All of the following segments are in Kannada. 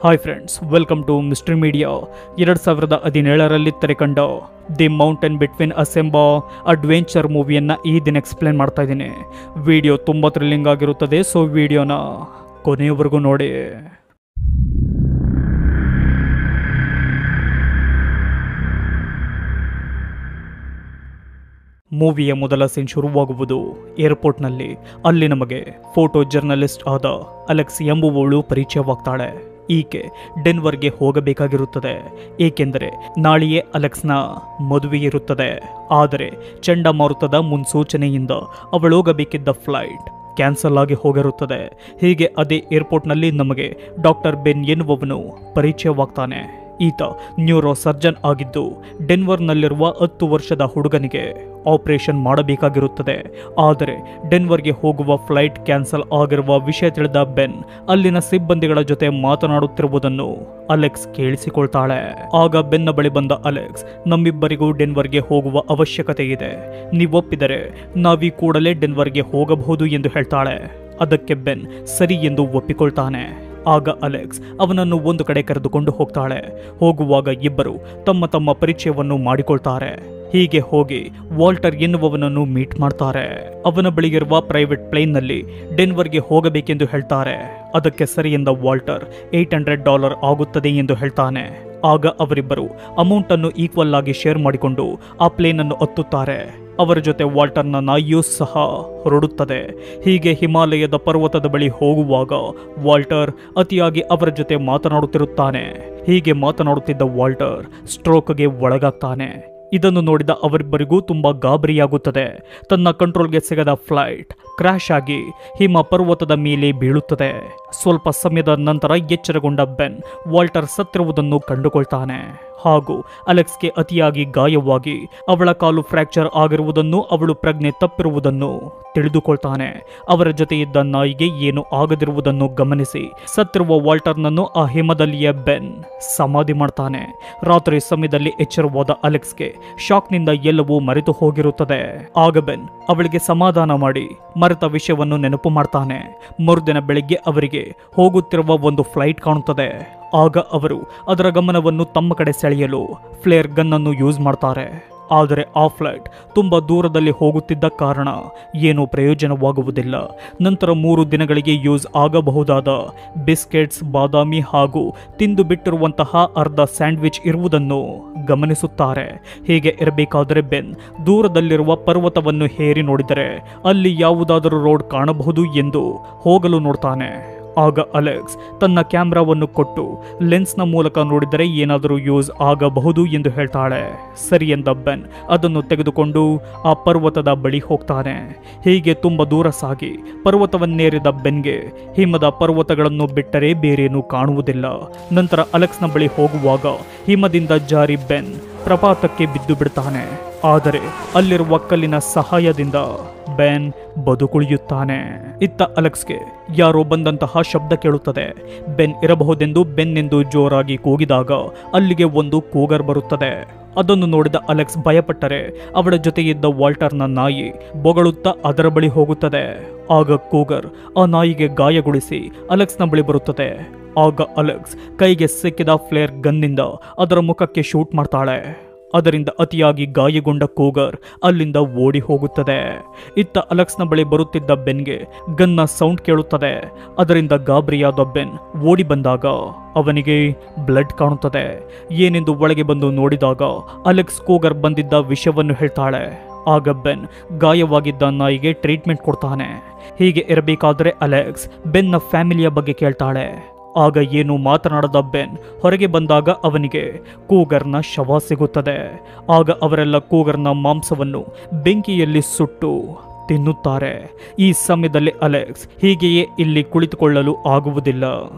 Hi friends, welcome to mystery media. 2017ರಲ್ಲಿ ತೆರೆಕಂಡ ದಿ ಮೌಂಟೇನ್ ಬಿಟ್ವೀನ್ ಅಸ್ ಎಂಬ ಅಡ್ವೆಂಚರ್ ಮೂವಿಯನ್ನು ಈ ದಿನ ಎಕ್ಸ್ಪ್ಲೇನ್ ಮಾಡ್ತಾ ಇದ್ದೀನಿ. ವಿಡಿಯೋ ತುಂಬ ಥ್ರಿಲ್ಲಿಂಗ್ ಆಗಿರುತ್ತದೆ, ಸೊ ವಿಡಿಯೋನ ಕೊನೆಯವರೆಗೂ ನೋಡಿ. ಮೂವಿಯ ಮೊದಲ ಸೀನ್ ಶುರುವಾಗುವುದು ಏರ್ಪೋರ್ಟ್ನಲ್ಲಿ. ಅಲ್ಲಿ ನಮಗೆ ಫೋಟೋ ಜರ್ನಲಿಸ್ಟ್ ಆದ ಅಲೆಕ್ಸ್ ಎಂಬುವವಳು ಪರಿಚಯವಾಗ್ತಾಳೆ. ಈಕೆ ಡೆನ್ವರ್ಗೆ ಹೋಗಬೇಕಾಗಿರುತ್ತದೆ, ಏಕೆಂದರೆ ನಾಳೆಯೇ ಅಲೆಕ್ಸ್ನ ಮದುವೆ ಇರುತ್ತದೆ. ಆದರೆ ಚಂಡಮಾರುತದ ಮುನ್ಸೂಚನೆಯಿಂದ ಅವಳೋಗಬೇಕಿದ್ದ ಫ್ಲೈಟ್ ಕ್ಯಾನ್ಸಲ್ ಆಗಿ ಹೋಗಿರುತ್ತದೆ. ಹೀಗೆ ಅದೇ ಏರ್ಪೋರ್ಟ್ನಲ್ಲಿ ನಮಗೆ ಡಾಕ್ಟರ್ ಬೆನ್ ಎನ್ನುವವನು ಪರಿಚಯವಾಗ್ತಾನೆ. ಈತ ನ್ಯೂರೋ ಸರ್ಜನ್ ಆಗಿದ್ದು ಡೆನ್ವರ್ನಲ್ಲಿರುವ 10 ವರ್ಷದ ಹುಡುಗನಿಗೆ ಆಪರೇಷನ್ ಮಾಡಬೇಕಾಗಿರುತ್ತದೆ. ಆದರೆ ಡೆನ್ವರ್ಗೆ ಹೋಗುವ ಫ್ಲೈಟ್ ಕ್ಯಾನ್ಸಲ್ ಆಗಿರುವ ವಿಷಯ ತಿಳಿದ ಬೆನ್ ಅಲ್ಲಿನ ಸಿಬ್ಬಂದಿಗಳ ಜೊತೆ ಮಾತನಾಡುತ್ತಿರುವುದನ್ನು ಅಲೆಕ್ಸ್ ಕೇಳಿಸಿಕೊಳ್ತಾಳೆ. ಆಗ ಬೆನ್ನ ಬಳಿ ಬಂದ ಅಲೆಕ್ಸ್, ನಮ್ಮಿಬ್ಬರಿಗೂ ಡೆನ್ವರ್ಗೆ ಹೋಗುವ ಅವಶ್ಯಕತೆ ಇದೆ, ನೀವೊಪ್ಪಿದರೆ ನಾವೀ ಕೂಡಲೇ ಡೆನ್ವರ್ಗೆ ಹೋಗಬಹುದು ಎಂದು ಹೇಳ್ತಾಳೆ. ಅದಕ್ಕೆ ಬೆನ್ ಸರಿ ಎಂದು ಒಪ್ಪಿಕೊಳ್ತಾನೆ. ಆಗ ಅಲೆಕ್ಸ್ ಅವನನ್ನು ಒಂದು ಕಡೆ ಕರೆದುಕೊಂಡು ಹೋಗ್ತಾಳೆ. ಹೋಗುವಾಗ ಇಬ್ಬರು ತಮ್ಮ ತಮ್ಮ ಪರಿಚಯವನ್ನು ಮಾಡಿಕೊಳ್ತಾರೆ. ಹೀಗೆ ಹೋಗಿ ವಾಲ್ಟರ್ ಎನ್ನುವವನನ್ನು ಮೀಟ್ ಮಾಡ್ತಾರೆ. ಅವನ ಬಳಿಗಿರುವ ಪ್ರೈವೇಟ್ ಪ್ಲೇನ್ನಲ್ಲಿ ಡೆನ್ವರ್ಗೆ ಹೋಗಬೇಕೆಂದು ಹೇಳ್ತಾರೆ. ಅದಕ್ಕೆ ಸರಿ ಎಂದ ವಾಲ್ಟರ್ $800 ಆಗುತ್ತದೆ ಎಂದು ಹೇಳ್ತಾನೆ. ಆಗ ಅವರಿಬ್ಬರು ಅಮೌಂಟ್ ಅನ್ನು ಈಕ್ವಲ್ ಆಗಿ ಶೇರ್ ಮಾಡಿಕೊಂಡು ಆ ಪ್ಲೇನ್ ಅನ್ನು ಹತ್ತುತ್ತಾರೆ. ಅವರ ಜೊತೆ ವಾಲ್ಟರ್ನ ನಾಯಿಯೂ ಸಹ ಹೊರಡುತ್ತದೆ. ಹೀಗೆ ಹಿಮಾಲಯದ ಪರ್ವತದ ಬಳಿ ಹೋಗುವಾಗ ವಾಲ್ಟರ್ ಅತಿಯಾಗಿ ಅವರ ಜೊತೆ ಮಾತನಾಡುತ್ತಿರುತ್ತಾನೆ. ಹೀಗೆ ಮಾತನಾಡುತ್ತಿದ್ದ ವಾಲ್ಟರ್ ಸ್ಟ್ರೋಕ್ಗೆ ಒಳಗಾಗ್ತಾನೆ. ಇದನ್ನು ನೋಡಿದ ಅವರಿಬ್ಬರಿಗೂ ತುಂಬಾ ಗಾಬರಿಯಾಗುತ್ತದೆ. ತನ್ನ ಕಂಟ್ರೋಲ್ಗೆ ಸಿಗದ ಫ್ಲೈಟ್ ಕ್ರ್ಯಾಶ್ ಆಗಿ ಹಿಮ ಪರ್ವತದ ಮೇಲೆ ಬೀಳುತ್ತದೆ. ಸ್ವಲ್ಪ ಸಮಯದ ನಂತರ ಎಚ್ಚರಗೊಂಡ ಬೆನ್ ವಾಲ್ಟರ್ ಸತ್ತಿರುವುದನ್ನು ಕಂಡುಕೊಳ್ತಾನೆ. ಹಾಗೂ ಅಲೆಕ್ಸ್ಗೆ ಅತಿಯಾಗಿ ಗಾಯವಾಗಿ ಅವಳ ಕಾಲು ಫ್ರ್ಯಾಕ್ಚರ್ ಆಗಿರುವುದನ್ನು, ಅವಳು ಪ್ರಜ್ಞೆ ತಪ್ಪಿರುವುದನ್ನು ತಿಳಿದುಕೊಳ್ತಾನೆ. ಅವರ ಜೊತೆ ಇದ್ದ ನಾಯಿಗೆ ಏನು ಆಗದಿರುವುದನ್ನು ಗಮನಿಸಿ ಸತ್ತಿರುವ ವಾಲ್ಟರ್ನನ್ನು ಆ ಹಿಮದಲ್ಲಿಯೇ ಬೆನ್ ಸಮಾಧಿ ಮಾಡ್ತಾನೆ. ರಾತ್ರಿ ಸಮಯದಲ್ಲಿ ಎಚ್ಚರವಾದ ಅಲೆಕ್ಸ್ಗೆ ಶಾಕ್ನಿಂದ ಎಲ್ಲವೂ ಮರೆತು ಹೋಗಿರುತ್ತದೆ. ಆಗ ಬೆನ್ ಅವಳಿಗೆ ಸಮಾಧಾನ ಮಾಡಿ ಮರೆತ ವಿಷಯವನ್ನು ನೆನಪು ಮಾಡ್ತಾನೆ. ಮರುದಿನ ಬೆಳಿಗ್ಗೆ ಅವರಿಗೆ ಹೋಗುತ್ತಿರುವ ಒಂದು ಫ್ಲೈಟ್ ಕಾಣುತ್ತದೆ. ಆಗ ಅವರು ಅದರ ಗಮನವನ್ನು ತಮ್ಮ ಕಡೆ ಸೆಳೆಯಲು ಫ್ಲೇರ್ ಗನ್ ಅನ್ನು ಯೂಸ್ ಮಾಡ್ತಾರೆ. ಆದರೆ ಆ ಫ್ಲೈಟ್ ತುಂಬ ದೂರದಲ್ಲಿ ಹೋಗುತ್ತಿದ್ದ ಕಾರಣ ಏನೂ ಪ್ರಯೋಜನವಾಗುವುದಿಲ್ಲ. ನಂತರ 3 ದಿನಗಳಿಗೆ ಯೂಸ್ ಆಗಬಹುದಾದ ಬಿಸ್ಕೆಟ್ಸ್, ಬಾದಾಮಿ ಹಾಗೂ ತಿಂದು ಬಿಟ್ಟಿರುವಂತಹ ಅರ್ಧ ಸ್ಯಾಂಡ್ವಿಚ್ ಇರುವುದನ್ನು ಗಮನಿಸುತ್ತಾರೆ. ಹೀಗೆ ಇರಬೇಕಾದರೆ ಬೆನ್ ದೂರದಲ್ಲಿರುವ ಪರ್ವತವನ್ನು ಹೇರಿ ನೋಡಿದರೆ ಅಲ್ಲಿ ಯಾವುದಾದರೂ ರೋಡ್ ಕಾಣಬಹುದು ಎಂದು ಹೋಗಲು ನೋಡ್ತಾನೆ. ಆಗ ಅಲೆಕ್ಸ್ ತನ್ನ ಕ್ಯಾಮ್ರಾವನ್ನು ಕೊಟ್ಟು ಲೆನ್ಸ್ನ ಮೂಲಕ ನೋಡಿದರೆ ಏನಾದರೂ ಯೂಸ್ ಆಗಬಹುದು ಎಂದು ಹೇಳ್ತಾಳೆ. ಸರಿ ಎಂದ ಬೆನ್ ಅದನ್ನು ತೆಗೆದುಕೊಂಡು ಆ ಪರ್ವತದ ಬಳಿ ಹೋಗ್ತಾನೆ. ಹೀಗೆ ತುಂಬ ದೂರ ಸಾಗಿ ಪರ್ವತವನ್ನೇರಿದ ಬೆನ್ಗೆ ಹಿಮದ ಪರ್ವತಗಳನ್ನು ಬಿಟ್ಟರೆ ಬೇರೇನೂ ಕಾಣುವುದಿಲ್ಲ. ನಂತರ ಅಲೆಕ್ಸ್ನ ಬಳಿ ಹೋಗುವಾಗ ಹಿಮದಿಂದ ಜಾರಿ ಬೆನ್ ಪ್ರಪಾತಕ್ಕೆ ಬಿದ್ದು ಬಿಡ್ತಾನೆ. ಆದರೆ ಅಲ್ಲಿರುವ ಕಲ್ಲಿನ ಸಹಾಯದಿಂದ ಬೆನ್ ಬದುಕುಳಿಯುತ್ತಾನೆ. ಇತ್ತ ಅಲೆಕ್ಸ್ಗೆ ಯಾರೋ ಬಂದಂತಹ ಶಬ್ದ ಕೇಳುತ್ತದೆ. ಬೆನ್ ಇರಬಹುದೆಂದು ಬೆನ್ ಎಂದು ಜೋರಾಗಿ ಕೂಗಿದಾಗ ಅಲ್ಲಿಗೆ ಒಂದು ಕೂಗರ್ ಬರುತ್ತದೆ. ಅದನ್ನು ನೋಡಿದ ಅಲೆಕ್ಸ್ ಭಯಪಟ್ಟರೆ ಅವಳ ಜೊತೆ ಇದ್ದ ವಾಲ್ಟರ್ನ ನಾಯಿ ಬೊಗಳುತ್ತಾ ಅದರ ಬಳಿ ಹೋಗುತ್ತದೆ. ಆಗ ಕೂಗರ್ ಆ ನಾಯಿಗೆ ಗಾಯಗೊಳಿಸಿ ಅಲೆಕ್ಸ್ನ ಬಳಿ ಬರುತ್ತದೆ. ಆಗ ಅಲೆಕ್ಸ್ ಕೈಗೆ ಸಿಕ್ಕಿದ ಫ್ಲೇರ್ ಗನ್ನಿಂದ ಅದರ ಮುಖಕ್ಕೆ ಶೂಟ್ ಮಾಡ್ತಾಳೆ. ಅದರಿಂದ ಅತಿಯಾಗಿ ಗಾಯಗೊಂಡ ಕೂಗರ್ ಅಲ್ಲಿಂದ ಓಡಿ ಹೋಗುತ್ತದೆ. ಇತ್ತ ಅಲೆಕ್ಸ್ನ ಬಳಿ ಬರುತ್ತಿದ್ದ ಬೆನ್ಗೆ ಗನ್ನ ಸೌಂಡ್ ಕೇಳುತ್ತದೆ. ಅದರಿಂದ ಗಾಬರಿಯಾದ ಬೆನ್ ಓಡಿ ಬಂದಾಗ ಅವನಿಗೆ ಬ್ಲಡ್ ಕಾಣುತ್ತದೆ. ಏನೆಂದು ಒಳಗೆ ಬಂದು ನೋಡಿದಾಗ ಅಲೆಕ್ಸ್ ಕೂಗರ್ ಬಂದಿದ್ದ ವಿಷಯವನ್ನು ಹೇಳ್ತಾಳೆ. ಆಗ ಬೆನ್ ಗಾಯವಾಗಿದ್ದ ನಾಯಿಗೆ ಟ್ರೀಟ್ಮೆಂಟ್ ಕೊಡ್ತಾನೆ. ಹೀಗೆ ಇರಬೇಕಾದರೆ ಅಲೆಕ್ಸ್ ಬೆನ್ನ ಫ್ಯಾಮಿಲಿಯ ಬಗ್ಗೆ ಕೇಳ್ತಾಳೆ. ಆಗ ಏನು ಮಾತನಾಡದ ಬೆನ್ ಹೊರಗೆ ಬಂದಾಗ ಅವನಿಗೆ ಕೂಗರ್ನ ಶವ ಸಿಗುತ್ತದೆ. ಆಗ ಅವರೆಲ್ಲ ಕೂಗರ್ನ ಮಾಂಸವನ್ನು ಬೆಂಕಿಯಲ್ಲಿ ಸುಟ್ಟು ತಿನ್ನುತ್ತಾರೆ. ಈ ಸಮಯದಲ್ಲಿ ಅಲೆಕ್ಸ್ ಹೀಗೆಯೇ ಇಲ್ಲಿ ಕುಳಿತುಕೊಳ್ಳಲು ಆಗುವುದಿಲ್ಲ,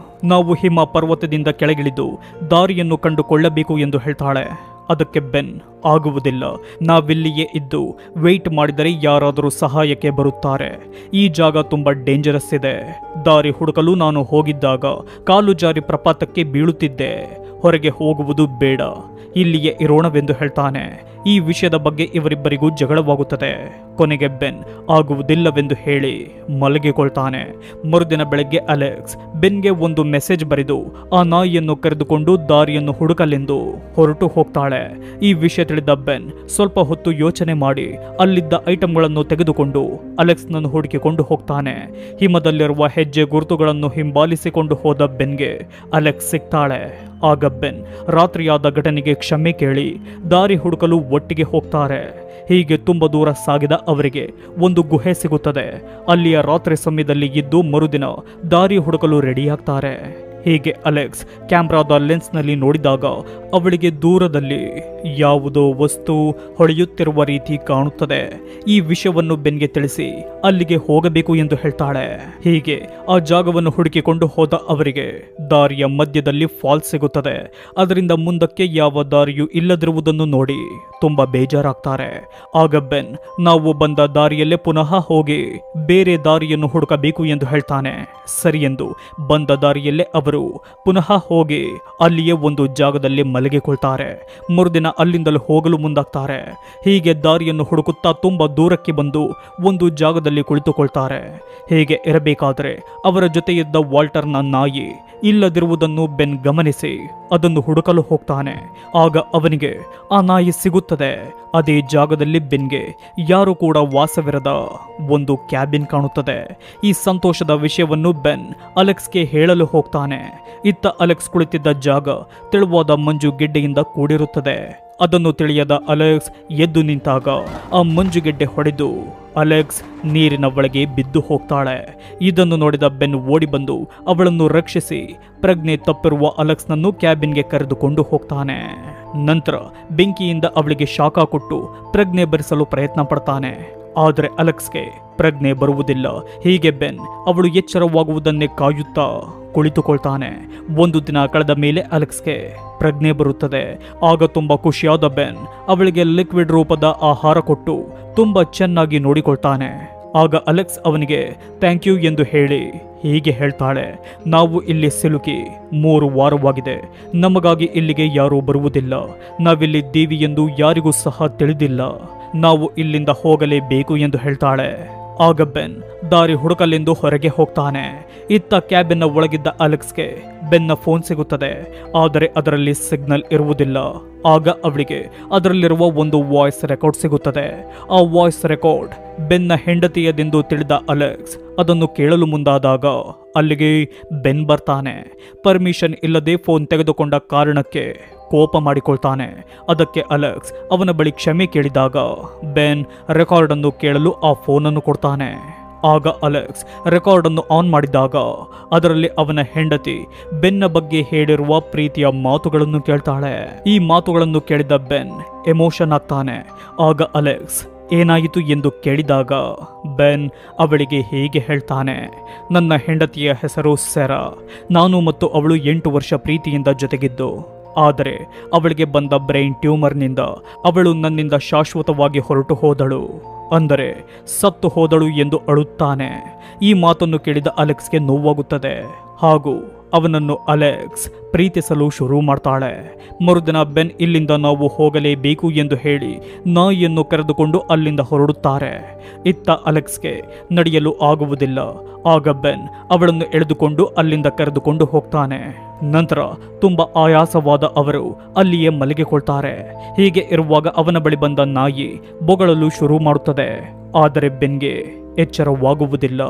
ನಾವು ಹಿಮ ಪರ್ವತದಿಂದ ಕೆಳಗಿಳಿದು ದಾರಿಯನ್ನು ಕಂಡುಕೊಳ್ಳಬೇಕು ಎಂದು ಹೇಳ್ತಾಳೆ. ಅದಕ್ಕೆ ಬೆನ್ ಆಗುವುದಿಲ್ಲ, ನಾವಿಲ್ಲಿಯೇ ಇದ್ದು ವೆಯ್ಟ್ ಮಾಡಿದರೆ ಯಾರಾದರೂ ಸಹಾಯಕ್ಕೆ ಬರುತ್ತಾರೆ. ಈ ಜಾಗ ತುಂಬ ಡೇಂಜರಸ್ ಇದೆ. ದಾರಿ ಹುಡುಕಲು ನಾನು ಹೋಗಿದ್ದಾಗ ಕಾಲು ಜಾರಿ ಪ್ರಪಾತಕ್ಕೆ ಬೀಳುತ್ತಿದ್ದೆ. ಹೊರಗೆ ಹೋಗುವುದು ಬೇಡ, ಇಲ್ಲಿಯೇ ಇರೋಣವೆಂದು ಹೇಳ್ತಾನೆ. ಈ ವಿಷಯದ ಬಗ್ಗೆ ಇವರಿಬ್ಬರಿಗೂ ಜಗಳವಾಗುತ್ತದೆ. ಕೊನೆಗೆ ಬೆನ್ ಆಗುವುದಿಲ್ಲವೆಂದು ಹೇಳಿ ಮಲಗಿಕೊಳ್ತಾನೆ. ಮರುದಿನ ಬೆಳಗ್ಗೆ ಅಲೆಕ್ಸ್ ಬೆನ್ಗೆ ಒಂದು ಮೆಸೇಜ್ ಬರೆದು ಆ ನಾಯಿಯನ್ನು ಕರೆದುಕೊಂಡು ದಾರಿಯನ್ನು ಹುಡುಕಲೆಂದು ಹೊರಟು ಹೋಗ್ತಾಳೆ. ಈ ವಿಷಯ ತಿಳಿದ ಬೆನ್ ಸ್ವಲ್ಪ ಹೊತ್ತು ಯೋಚನೆ ಮಾಡಿ ಅಲ್ಲಿದ್ದ ಐಟಂಗಳನ್ನು ತೆಗೆದುಕೊಂಡು ಅಲೆಕ್ಸ್ನನ್ನು ಹುಡುಕಿಕೊಂಡು ಹೋಗ್ತಾನೆ. ಹಿಮದಲ್ಲಿರುವ ಹೆಜ್ಜೆ ಗುರುತುಗಳನ್ನು ಹಿಂಬಾಲಿಸಿಕೊಂಡು ಹೋದ ಬೆನ್ಗೆ ಅಲೆಕ್ಸ್ ಸಿಗ್ತಾಳೆ. ಆಗ ಬೆನ್ ರಾತ್ರಿಯಾದ ಘಟನೆಗೆ ಕ್ಷಮೆ ಕೇಳಿ ದಾರಿ ಹುಡುಕಲು ಒಟ್ಟಿಗೆ ಹೋಗ್ತಾರೆ. ಹೀಗೆ ತುಂಬ ದೂರ ಸಾಗಿದ ಅವರಿಗೆ ಒಂದು ಗುಹೆ ಸಿಗುತ್ತದೆ. ಅಲ್ಲಿಯ ರಾತ್ರಿ ಸಮಯದಲ್ಲಿ ಇದ್ದು ಮರುದಿನ ದಾರಿ ಹುಡುಕಲು ರೆಡಿಯಾಗ್ತಾರೆ. ಹೀಗೆ ಅಲೆಕ್ಸ್ ಕ್ಯಾಮ್ರಾದ ಲೆನ್ಸ್ನಲ್ಲಿ ನೋಡಿದಾಗ ಅವಳಿಗೆ ದೂರದಲ್ಲಿ ಯಾವುದೋ ವಸ್ತು ಹೊಳೆಯುತ್ತಿರುವ ರೀತಿ ಕಾಣುತ್ತದೆ. ಈ ವಿಷಯವನ್ನು ಬೆನ್ಗೆ ತಿಳಿಸಿ ಅಲ್ಲಿಗೆ ಹೋಗಬೇಕು ಎಂದು ಹೇಳ್ತಾಳೆ. ಹೀಗೆ ಆ ಜಾಗವನ್ನು ಹುಡುಕಿಕೊಂಡು ಹೋದ ಅವರಿಗೆ ದಾರಿಯ ಮಧ್ಯದಲ್ಲಿ ಫಾಲ್ಸ್ ಸಿಗುತ್ತದೆ. ಅದರಿಂದ ಮುಂದಕ್ಕೆ ಯಾವ ದಾರಿಯೂ ಇಲ್ಲದಿರುವುದನ್ನು ನೋಡಿ ತುಂಬಾ ಬೇಜಾರಾಗ್ತಾರೆ. ಆಗ ಬೆನ್ ನಾವು ಬಂದ ದಾರಿಯಲ್ಲೇ ಪುನಃ ಹೋಗಿ ಬೇರೆ ದಾರಿಯನ್ನು ಹುಡುಕಬೇಕು ಎಂದು ಹೇಳ್ತಾನೆ. ಸರಿ ಎಂದು ಬಂದ ದಾರಿಯಲ್ಲೇ ಅವರು ಪುನಃ ಹೋಗಿ ಅಲ್ಲಿಯೇ ಒಂದು ಜಾಗದಲ್ಲಿ ಮಲಗಿಕೊಳ್ತಾರೆ. ಮರುದಿನ ಅಲ್ಲಿಂದಲೂ ಹೋಗಲು ಮುಂದಾಗ್ತಾರೆ. ಹೀಗೆ ದಾರಿಯನ್ನು ಹುಡುಕುತ್ತಾ ತುಂಬಾ ದೂರಕ್ಕೆ ಬಂದು ಒಂದು ಜಾಗದಲ್ಲಿ ಕುಳಿತುಕೊಳ್ತಾರೆ. ಹೀಗೆ ಇರಬೇಕಾದರೆ ಅವರ ಜೊತೆ ಇದ್ದ ವಾಲ್ಟರ್ನ ನಾಯಿ ಇಲ್ಲದಿರುವುದನ್ನು ಬೆನ್ ಗಮನಿಸಿ ಅದನ್ನು ಹುಡುಕಲು ಹೋಗ್ತಾನೆ. ಆಗ ಅವನಿಗೆ ಆ ನಾಯಿ ಸಿಗುತ್ತದೆ. ಅದೇ ಜಾಗದಲ್ಲಿ ಬೆನ್ಗೆ ಯಾರು ಕೂಡ ವಾಸವಿರದ ಒಂದು ಕ್ಯಾಬಿನ್ ಕಾಣುತ್ತದೆ. ಈ ಸಂತೋಷದ ವಿಷಯವನ್ನು ಬೆನ್ ಅಲೆಕ್ಸ್ಗೆ ಹೇಳಲು ಹೋಗ್ತಾನೆ. ಇತ್ತ ಅಲೆಕ್ಸ್ ಕುಳಿತಿದ್ದ ಜಾಗ ತೆಳುವಾದ ಮಂಜು ಗೆಡ್ಡೆಯಿಂದ ಕೂಡಿರುತ್ತದೆ. ಅದನ್ನು ತಿಳಿಯದ ಅಲೆಕ್ಸ್ ಎದ್ದು ನಿಂತಾಗ ಆ ಮಂಜುಗೆಡ್ಡೆ ಹೊಡೆದು ಅಲೆಕ್ಸ್ ನೀರಿನ ಒಳಗೆ ಬಿದ್ದು ಹೋಗ್ತಾಳೆ. ಇದನ್ನು ನೋಡಿದ ಬೆನ್ ಓಡಿ ಬಂದು ಅವಳನ್ನು ರಕ್ಷಿಸಿ ಪ್ರಜ್ಞೆ ತಪ್ಪಿರುವ ಅಲೆಕ್ಸ್ನನ್ನು ಕ್ಯಾಬಿನ್ಗೆ ಕರೆದುಕೊಂಡು ಹೋಗ್ತಾನೆ. ನಂತರ ಬೆಂಕಿಯಿಂದ ಅವಳಿಗೆ ಶಾಖ ಕೊಟ್ಟು ಪ್ರಜ್ಞೆ ಬರಿಸಲು ಪ್ರಯತ್ನ ಪಡ್ತಾನೆ. ಆದರೆ ಅಲೆಕ್ಸ್ಗೆ ಪ್ರಜ್ಞೆ ಬರುವುದಿಲ್ಲ. ಹೀಗೆ ಬೆನ್ ಅವಳು ಎಚ್ಚರವಾಗುವುದನ್ನೇ ಕಾಯುತ್ತಾ ಕುಳಿತುಕೊಳ್ತಾನೆ. ಒಂದು ದಿನ ಕಳೆದ ಮೇಲೆ ಅಲೆಕ್ಸ್ಗೆ ಪ್ರಜ್ಞೆ ಬರುತ್ತದೆ. ಆಗ ತುಂಬಾ ಖುಷಿಯಾದ ಬೆನ್ ಅವಳಿಗೆ ಲಿಕ್ವಿಡ್ ರೂಪದ ಆಹಾರ ಕೊಟ್ಟು ತುಂಬಾ ಚೆನ್ನಾಗಿ ನೋಡಿಕೊಳ್ತಾನೆ. ಆಗ ಅಲೆಕ್ಸ್ ಅವನಿಗೆ ಥ್ಯಾಂಕ್ ಯು ಎಂದು ಹೇಳಿ ಹೀಗೆ ಹೇಳ್ತಾಳೆ, ನಾವು ಇಲ್ಲಿ ಸಿಲುಕಿ 3 ವಾರವಾಗಿದೆ. ನಮಗಾಗಿ ಇಲ್ಲಿಗೆ ಯಾರೂ ಬರುವುದಿಲ್ಲ. ನಾವಿಲ್ಲಿದ್ದೀವಿ ಎಂದು ಯಾರಿಗೂ ಸಹ ತಿಳಿದಿಲ್ಲ. ನಾವು ಇಲ್ಲಿಂದ ಹೋಗಲೇಬೇಕು ಎಂದು ಹೇಳ್ತಾಳೆ. ಆಗ ಬೆನ್ ದಾರಿ ಹುಡುಕಲೆಂದು ಹೊರಗೆ ಹೋಗ್ತಾನೆ. ಇತ್ತ ಕ್ಯಾಬಿನ್ನ ಒಳಗಿದ್ದ ಅಲೆಕ್ಸ್ಗೆ ಬೆನ್ನ ಫೋನ್ ಸಿಗುತ್ತದೆ. ಆದರೆ ಅದರಲ್ಲಿ ಸಿಗ್ನಲ್ ಇರುವುದಿಲ್ಲ. ಆಗ ಅವಳಿಗೆ ಅದರಲ್ಲಿರುವ ಒಂದು ವಾಯ್ಸ್ ರೆಕಾರ್ಡ್ ಸಿಗುತ್ತದೆ. ಆ ವಾಯ್ಸ್ ರೆಕಾರ್ಡ್ ಬೆನ್ನ ಹೆಂಡತಿಯದೆಂದು ತಿಳಿದ ಅಲೆಕ್ಸ್ ಅದನ್ನು ಕೇಳಲು ಮುಂದಾದಾಗ ಅಲ್ಲಿಗೆ ಬೆನ್ ಬರ್ತಾನೆ. ಪರ್ಮಿಷನ್ ಇಲ್ಲದೆ ಫೋನ್ ತೆಗೆದುಕೊಂಡ ಕಾರಣಕ್ಕೆ ಕೋಪ ಮಾಡಿಕೊಳ್ತಾನೆ. ಅದಕ್ಕೆ ಅಲೆಕ್ಸ್ ಅವನ ಬಳಿ ಕ್ಷಮೆ ಕೇಳಿದಾಗ ಬೆನ್ ರೆಕಾರ್ಡ್ ಅನ್ನು ಕೇಳಲು ಆ ಫೋನನ್ನು ಕೊಡ್ತಾನೆ. ಆಗ ಅಲೆಕ್ಸ್ ರೆಕಾರ್ಡ್ ಅನ್ನು ಆನ್ ಮಾಡಿದಾಗ ಅದರಲ್ಲಿ ಅವನ ಹೆಂಡತಿ ಬೆನ್ನ ಬಗ್ಗೆ ಹೇಳಿರುವ ಪ್ರೀತಿಯ ಮಾತುಗಳನ್ನು ಕೇಳ್ತಾಳೆ. ಈ ಮಾತುಗಳನ್ನು ಕೇಳಿದ ಬೆನ್ ಎಮೋಷನ್ ಆಗ್ತಾನೆ. ಆಗ ಅಲೆಕ್ಸ್ ಏನಾಯಿತು ಎಂದು ಕೇಳಿದಾಗ ಬೆನ್ ಅವಳಿಗೆ ಹೀಗೆ ಹೇಳ್ತಾನೆ, ನನ್ನ ಹೆಂಡತಿಯ ಹೆಸರು ಸೆರಾ. ನಾನು ಮತ್ತು ಅವಳು 8 ವರ್ಷ ಪ್ರೀತಿಯಿಂದ ಜೊತೆಗಿದ್ದು, ಆದರೆ ಅವಳಿಗೆ ಬಂದ ಬ್ರೈನ್ ಟ್ಯೂಮರ್ನಿಂದ ಅವಳು ನನ್ನಿಂದ ಶಾಶ್ವತವಾಗಿ ಹೊರಟು ಹೋದಳು, ಅಂದರೆ ಸತ್ತು ಹೋದಳು ಎಂದು ಅಳುತ್ತಾನೆ. ಈ ಮಾತನ್ನು ಕೇಳಿದ ಅಲೆಕ್ಸ್ಗೆ ನೋವಾಗುತ್ತದೆ ಹಾಗೂ ಅವನನ್ನು ಅಲೆಕ್ಸ್ ಪ್ರೀತಿಸಲು ಶುರು ಮಾಡ್ತಾಳೆ. ಮರುದಿನ ಬೆನ್ ಇಲ್ಲಿಂದ ನಾವು ಹೋಗಲೇಬೇಕು ಎಂದು ಹೇಳಿ ನಾಯಿಯನ್ನು ಕರೆದುಕೊಂಡು ಅಲ್ಲಿಂದ ಹೊರಡುತ್ತಾರೆ. ಇತ್ತ ಅಲೆಕ್ಸ್ಗೆ ನಡೆಯಲು ಆಗುವುದಿಲ್ಲ. ಆಗ ಬೆನ್ ಅವಳನ್ನು ಎಳೆದುಕೊಂಡು ಅಲ್ಲಿಂದ ಕರೆದುಕೊಂಡು ಹೋಗ್ತಾನೆ. ನಂತರ ತುಂಬಾ ಆಯಾಸವಾದ ಅವರು ಅಲ್ಲಿಯೇ ಮಲಗಿಕೊಳ್ತಾರೆ. ಹೀಗೆ ಇರುವಾಗ ಅವನ ಬಳಿ ಬಂದ ನಾಯಿ ಬೊಗಳಲು ಶುರು ಮಾಡುತ್ತದೆ. ಆದರೆ ಬೆನ್ಗೆ ಎಚ್ಚರವಾಗುವುದಿಲ್ಲ.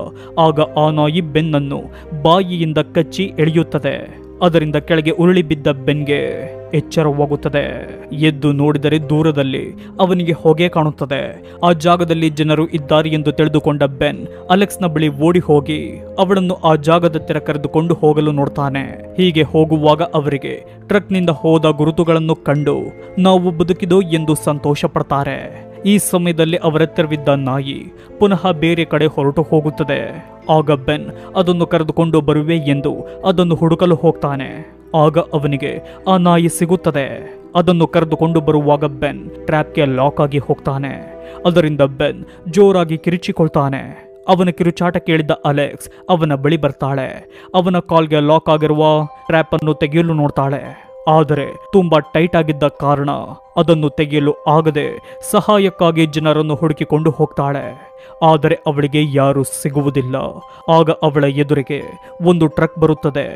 ಆಗ ಆ ನಾಯಿ ಬೆನ್ನನ್ನು ಬಾಯಿಯಿಂದ ಕಚ್ಚಿ ಎಳೆಯುತ್ತದೆ. ಅದರಿಂದ ಕೆಳಗೆ ಉರುಳಿ ಬಿದ್ದ ಬೆನ್ಗೆ ಎಚ್ಚರವಾಗುತ್ತದೆ. ಎದ್ದು ನೋಡಿದರೆ ದೂರದಲ್ಲಿ ಅವನಿಗೆ ಹೊಗೆ ಕಾಣುತ್ತದೆ. ಆ ಜಾಗದಲ್ಲಿ ಜನರು ಇದ್ದಾರೆ ಎಂದು ತಿಳಿದುಕೊಂಡ ಬೆನ್ ಅಲೆಕ್ಸ್ನ ಬಳಿ ಓಡಿ ಹೋಗಿ ಅವಳನ್ನು ಆ ಜಾಗದತ್ತಿರ ಕರೆದುಕೊಂಡು ಹೋಗಲು ನೋಡ್ತಾನೆ. ಹೀಗೆ ಹೋಗುವಾಗ ಅವರಿಗೆ ಟ್ರಕ್ನಿಂದ ಹೋದ ಗುರುತುಗಳನ್ನು ಕಂಡು ನಾವು ಬದುಕಿದೋ ಎಂದು ಸಂತೋಷ ಪಡ್ತಾರೆ. ಈ ಸಮಯದಲ್ಲಿ ಅವರೆತ್ತರವಿದ್ದ ನಾಯಿ ಪುನಃ ಬೇರೆ ಕಡೆ ಹೊರಟು ಹೋಗುತ್ತದೆ. ಆಗ ಬೆನ್ ಅದನ್ನು ಕರೆದುಕೊಂಡು ಬರುವೆ ಎಂದು ಅದನ್ನು ಹುಡುಕಲು ಹೋಗ್ತಾನೆ. ಆಗ ಅವನಿಗೆ ಆ ನಾಯಿ ಸಿಗುತ್ತದೆ. ಅದನ್ನು ಕರೆದುಕೊಂಡು ಬರುವಾಗ ಬೆನ್ ಟ್ರ್ಯಾಪ್ಗೆ ಲಾಕ್ ಆಗಿ ಹೋಗ್ತಾನೆ. ಅದರಿಂದ ಬೆನ್ ಜೋರಾಗಿ ಕಿರುಚಿಕೊಳ್ತಾನೆ. ಅವನ ಕಿರುಚಾಟ ಕೇಳಿದ ಅಲೆಕ್ಸ್ ಅವನ ಬಳಿ ಬರ್ತಾಳೆ. ಅವನ ಕಾಲ್ಗೆ ಲಾಕ್ ಆಗಿರುವ ಟ್ರ್ಯಾಪ್ ಅನ್ನು ತೆಗೆಯಲು ನೋಡ್ತಾಳೆ. ಆದರೆ ತುಂಬಾ ಟೈಟ್ ಆಗಿದ್ದ ಕಾರಣ ಅದನ್ನು ತೆಗೆಯಲು ಆಗದೆ ಸಹಾಯಕ್ಕಾಗಿ ಜನರನ್ನು ಹುಡುಕಿಕೊಂಡು ಹೋಗ್ತಾಳೆ. ಆದರೆ ಅವಳಿಗೆ ಯಾರೂ ಸಿಗುವುದಿಲ್ಲ. ಆಗ ಅವಳ ಎದುರಿಗೆ ಒಂದು ಟ್ರಕ್ ಬರುತ್ತದೆ.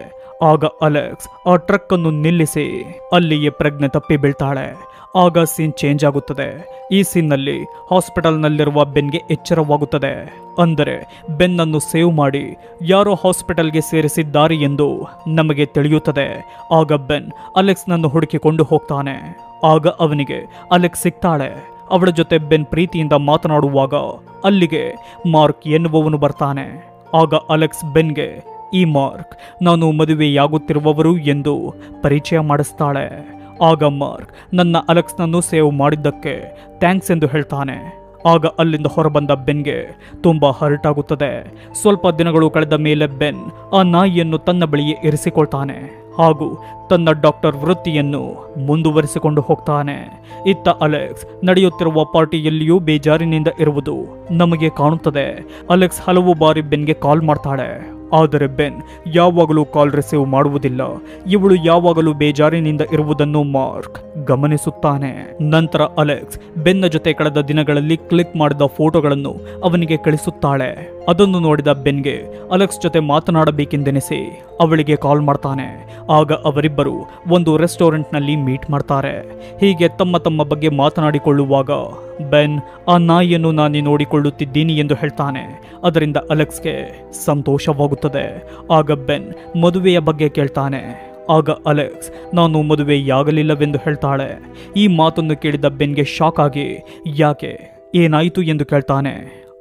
ಆಗ ಅಲೆಕ್ಸ್ ಆ ಟ್ರಕ್ ಅನ್ನು ನಿಲ್ಲಿಸಿ ಅಲ್ಲಿಯೇ ಪ್ರಜ್ಞೆ ತಪ್ಪಿ ಬೀಳ್ತಾಳೆ. ಆಗ ಸೀನ್ ಚೇಂಜ್ ಆಗುತ್ತದೆ. ಈ ಸೀನ್ನಲ್ಲಿ ಹಾಸ್ಪಿಟಲ್ನಲ್ಲಿರುವ ಬೆನ್ಗೆ ಎಚ್ಚರವಾಗುತ್ತದೆ. ಅಂದರೆ ಬೆನ್ ಅನ್ನು ಸೇವ್ ಮಾಡಿ ಯಾರೋ ಹಾಸ್ಪಿಟಲ್ಗೆ ಸೇರಿಸಿದ್ದಾರೆ ಎಂದು ನಮಗೆ ತಿಳಿಯುತ್ತದೆ. ಆಗ ಬೆನ್ ಅಲೆಕ್ಸ್ನನ್ನು ಹುಡುಕಿಕೊಂಡು ಹೋಗ್ತಾನೆ. ಆಗ ಅವನಿಗೆ ಅಲೆಕ್ಸ್ ಸಿಗ್ತಾಳೆ. ಅವಳ ಜೊತೆ ಬೆನ್ ಪ್ರೀತಿಯಿಂದ ಮಾತನಾಡುವಾಗ ಅಲ್ಲಿಗೆ ಮಾರ್ಕ್ ಎನ್ನುವವನು ಬರ್ತಾನೆ. ಆಗ ಅಲೆಕ್ಸ್ ಬೆನ್ಗೆ ಈ ಮಾರ್ಕ್ ನಾನು ಮದುವೆಯಾಗುತ್ತಿರುವವರು ಎಂದು ಪರಿಚಯ ಮಾಡಿಸ್ತಾಳೆ. ಆಗ ಮಾರ್ಕ್ ನನ್ನ ಅಲೆಕ್ಸ್ನನ್ನು ಸೇವ್ ಮಾಡಿದ್ದಕ್ಕೆ ಥ್ಯಾಂಕ್ಸ್ ಎಂದು ಹೇಳ್ತಾನೆ. ಆಗ ಅಲ್ಲಿಂದ ಹೊರಬಂದ ಬೆನ್ಗೆ ತುಂಬಾ ಹರ್ಟ್ ಆಗುತ್ತದೆ. ಸ್ವಲ್ಪ ದಿನಗಳು ಕಳೆದ ಮೇಲೆ ಬೆನ್ ಆ ನಾಯಿಯನ್ನು ತನ್ನ ಬಳಿಯೇ ಇರಿಸಿಕೊಳ್ತಾನೆ ಹಾಗೂ ತನ್ನ ಡಾಕ್ಟರ್ ವೃತ್ತಿಯನ್ನು ಮುಂದುವರಿಸಿಕೊಂಡು ಹೋಗ್ತಾನೆ. ಇತ್ತ ಅಲೆಕ್ಸ್ ನಡೆಯುತ್ತಿರುವ ಪಾರ್ಟಿಯಲ್ಲಿಯೂ ಬೇಜಾರಿನಿಂದ ಇರುವುದು ನಮಗೆ ಕಾಣುತ್ತದೆ. ಅಲೆಕ್ಸ್ ಹಲವು ಬಾರಿ ಬೆನ್ಗೆ ಕಾಲ್ ಮಾಡ್ತಾಳೆ. ಆದರೆ ಬೆನ್ ಯಾವಾಗಲೂ ಕಾಲ್ ರಿಸೀವ್ ಮಾಡುವುದಿಲ್ಲ. ಇವಳು ಯಾವಾಗಲೂ ಬೇಜಾರಿನಿಂದ ಇರುವುದನ್ನು ಮಾರ್ಕ್ ಗಮನಿಸುತ್ತಾನೆ. ನಂತರ ಅಲೆಕ್ಸ್ ಬೆನ್ನ ಜೊತೆ ಕಳೆದ ದಿನಗಳಲ್ಲಿ ಕ್ಲಿಕ್ ಮಾಡಿದ ಫೋಟೋಗಳನ್ನು ಅವನಿಗೆ ಕಳಿಸುತ್ತಾಳೆ. ಅದನ್ನು ನೋಡಿದ ಬೆನ್ಗೆ ಅಲೆಕ್ಸ್ ಜೊತೆ ಮಾತನಾಡಬೇಕೆಂದೆನಿಸಿ ಅವಳಿಗೆ ಕಾಲ್ ಮಾಡ್ತಾನೆ. ಆಗ ಅವರಿಬ್ಬರು ಒಂದು ರೆಸ್ಟೋರೆಂಟ್ನಲ್ಲಿ ಮೀಟ್ ಮಾಡ್ತಾರೆ. ಹೀಗೆ ತಮ್ಮ ತಮ್ಮ ಬಗ್ಗೆ ಮಾತನಾಡಿಕೊಳ್ಳುವಾಗ ಬೆನ್ ಆ ನಾಯಿಯನ್ನು ನಾನೇ ನೋಡಿಕೊಳ್ಳುತ್ತಿದ್ದೀನಿ ಎಂದು ಹೇಳ್ತಾನೆ. ಅದರಿಂದ ಅಲೆಕ್ಸ್ಗೆ ಸಂತೋಷವಾಗುತ್ತದೆ. ಆಗ ಬೆನ್ ಮದುವೆಯ ಬಗ್ಗೆ ಕೇಳ್ತಾನೆ. ಆಗ ಅಲೆಕ್ಸ್ ನಾನು ಮದುವೆಯಾಗಲಿಲ್ಲವೆಂದು ಹೇಳ್ತಾಳೆ. ಈ ಮಾತನ್ನು ಕೇಳಿದ ಬೆನ್ಗೆ ಶಾಕ್ ಆಗಿ ಯಾಕೆ ಏನಾಯಿತು ಎಂದು ಕೇಳ್ತಾನೆ.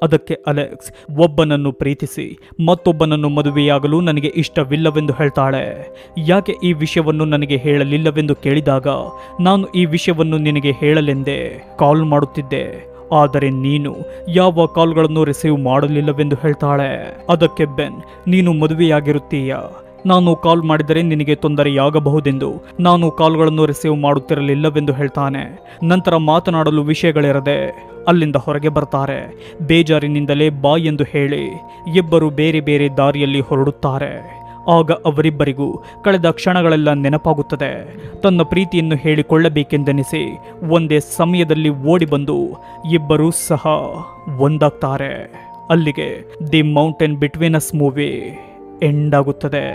ಅದಕ್ಕೆ ಅಲೆಕ್ಸ್ ಒಬ್ಬನನ್ನು ಪ್ರೀತಿಸಿ ಮತ್ತೊಬ್ಬನನ್ನು ಮದುವೆಯಾಗಲು ನನಗೆ ಇಷ್ಟವಿಲ್ಲವೆಂದು ಹೇಳ್ತಾಳೆ. ಯಾಕೆ ಈ ವಿಷಯವನ್ನು ನನಗೆ ಹೇಳಲಿಲ್ಲವೆಂದು ಕೇಳಿದಾಗ ನಾನು ಈ ವಿಷಯವನ್ನು ನಿನಗೆ ಹೇಳಲೆಂದೇ ಕಾಲ್ ಮಾಡುತ್ತಿದ್ದೆ. ಆದರೆ ನೀನು ಯಾವ ಕಾಲ್ಗಳನ್ನು ರಿಸೀವ್ ಮಾಡಲಿಲ್ಲವೆಂದು ಹೇಳ್ತಾಳೆ. ಅದಕ್ಕೆ ಬೆನ್ ನೀನು ಮದುವೆಯಾಗಿರುತ್ತೀಯ, ನಾನು ಕಾಲ್ ಮಾಡಿದರೆ ನಿನಗೆ ತೊಂದರೆಯಾಗಬಹುದೆಂದು ನಾನು ಕಾಲ್ಗಳನ್ನು ರಿಸೀವ್ ಮಾಡುತ್ತಿರಲಿಲ್ಲವೆಂದು ಹೇಳ್ತಾನೆ. ನಂತರ ಮಾತನಾಡಲು ವಿಷಯಗಳಿರದೆ ಅಲ್ಲಿಂದ ಹೊರಗೆ ಬರ್ತಾರೆ. ಬೇಜಾರಿನಿಂದಲೇ ಬಾ ಎಂದು ಹೇಳಿ ಇಬ್ಬರು ಬೇರೆ ಬೇರೆ ದಾರಿಯಲ್ಲಿ ಹೊರಡುತ್ತಾರೆ. ಆಗ ಅವರಿಬ್ಬರಿಗೂ ಕಳೆದ ಕ್ಷಣಗಳೆಲ್ಲ ನೆನಪಾಗುತ್ತದೆ. ತನ್ನ ಪ್ರೀತಿಯನ್ನು ಹೇಳಿಕೊಳ್ಳಬೇಕೆಂದೆನಿಸಿ ಒಂದೇ ಸಮಯದಲ್ಲಿ ಓಡಿ ಬಂದು ಇಬ್ಬರೂ ಸಹ ಒಂದಾಗ್ತಾರೆ. ಅಲ್ಲಿಗೆ the mountain between us movie end ಆಗುತ್ತದೆ.